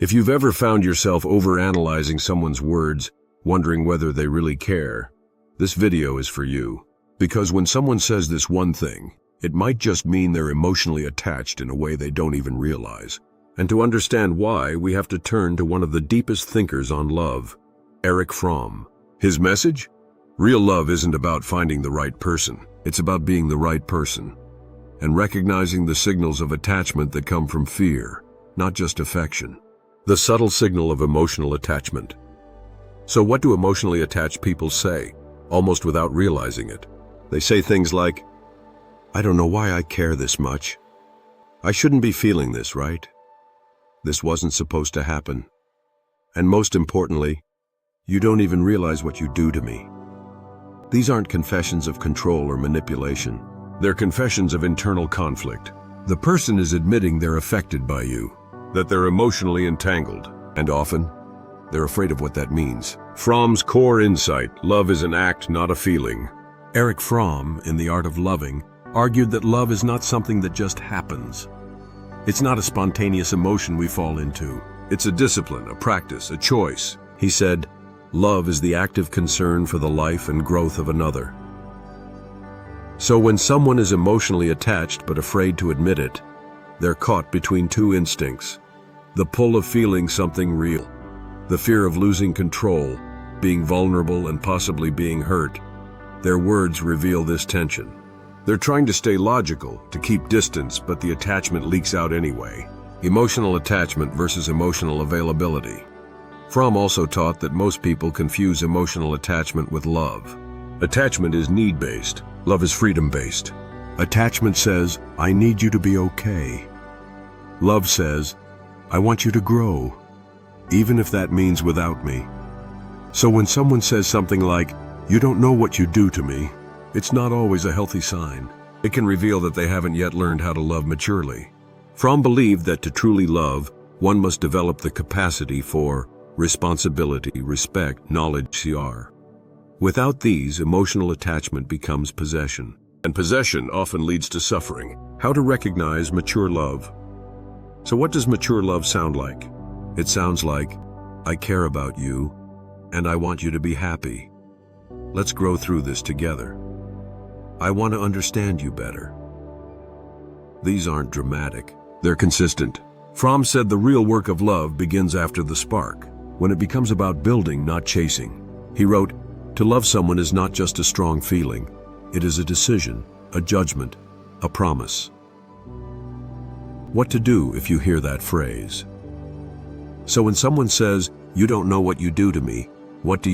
If you've ever found yourself overanalyzing someone's words, wondering whether they really care, this video is for you. Because when someone says this one thing, it might just mean they're emotionally attached in a way they don't even realize. And to understand why, we have to turn to one of the deepest thinkers on love, Erich Fromm. His message? Real love isn't about finding the right person. It's about being the right person and recognizing the signals of attachment that come from fear, not just affection. The subtle signal of emotional attachment. So what do emotionally attached people say, almost without realizing it? They say things like, "I don't know why I care this much. I shouldn't be feeling this, right? This wasn't supposed to happen. And most importantly, you don't even realize what you do to me." These aren't confessions of control or manipulation. They're confessions of internal conflict. The person is admitting they're affected by you, that they're emotionally entangled, and often, they're afraid of what that means. Fromm's core insight, love is an act, not a feeling. Erich Fromm, in The Art of Loving, argued that love is not something that just happens. It's not a spontaneous emotion we fall into. It's a discipline, a practice, a choice. He said, love is the active concern for the life and growth of another. So when someone is emotionally attached but afraid to admit it, they're caught between two instincts. The pull of feeling something real, the fear of losing control, being vulnerable and possibly being hurt. Their words reveal this tension. They're trying to stay logical, to keep distance, but the attachment leaks out anyway. Emotional attachment versus emotional availability. Fromm also taught that most people confuse emotional attachment with love. Attachment is need-based. Love is freedom-based. Attachment says, I need you to be okay. Love says, I want you to grow, even if that means without me. So when someone says something like, you don't know what you do to me, it's not always a healthy sign. It can reveal that they haven't yet learned how to love maturely. Fromm believed that to truly love, one must develop the capacity for responsibility, respect, knowledge, CR. Without these, emotional attachment becomes possession. And possession often leads to suffering. How to recognize mature love. So what does mature love sound like? It sounds like, I care about you, and I want you to be happy. Let's grow through this together. I want to understand you better. These aren't dramatic. They're consistent. Fromm said the real work of love begins after the spark, when it becomes about building, not chasing. He wrote, to love someone is not just a strong feeling. It is a decision, a judgment, a promise. What to do if you hear that phrase? So when someone says, you don't know what you do to me, what do?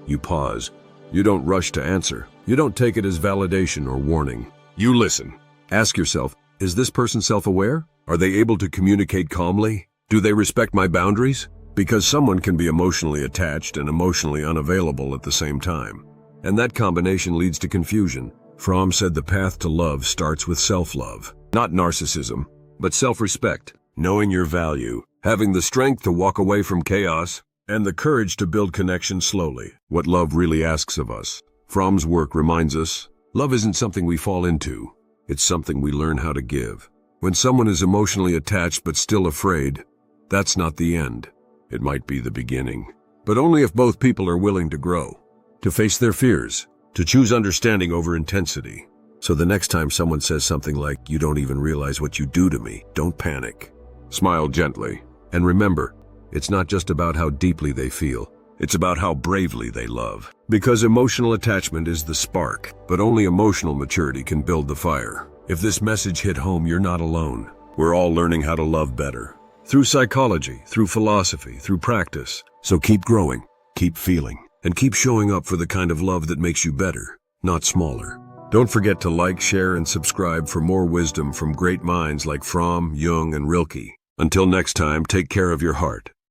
You pause. You don't rush to answer. You don't take it as validation or warning. You listen. Ask yourself, is this person self-aware? Are they able to communicate calmly? Do they respect my boundaries? Because someone can be emotionally attached and emotionally unavailable at the same time. And that combination leads to confusion. Fromm said the path to love starts with self-love. Not narcissism, but self-respect. Knowing your value. Having the strength to walk away from chaos. And the courage to build connection slowly. What love really asks of us. Fromm's work reminds us, love isn't something we fall into. It's something we learn how to give. When someone is emotionally attached but still afraid, that's not the end. It might be the beginning. But only if both people are willing to grow. To face their fears, to choose understanding over intensity. So the next time someone says something like, you don't even realize what you do to me, don't panic. Smile gently. And remember, it's not just about how deeply they feel, it's about how bravely they love. Because emotional attachment is the spark, but only emotional maturity can build the fire. If this message hit home, you're not alone. We're all learning how to love better. Through psychology, through philosophy, through practice. So keep growing, keep feeling. And keep showing up for the kind of love that makes you better, not smaller. Don't forget to like, share, and subscribe for more wisdom from great minds like Fromm, Jung, and Rilke. Until next time, take care of your heart.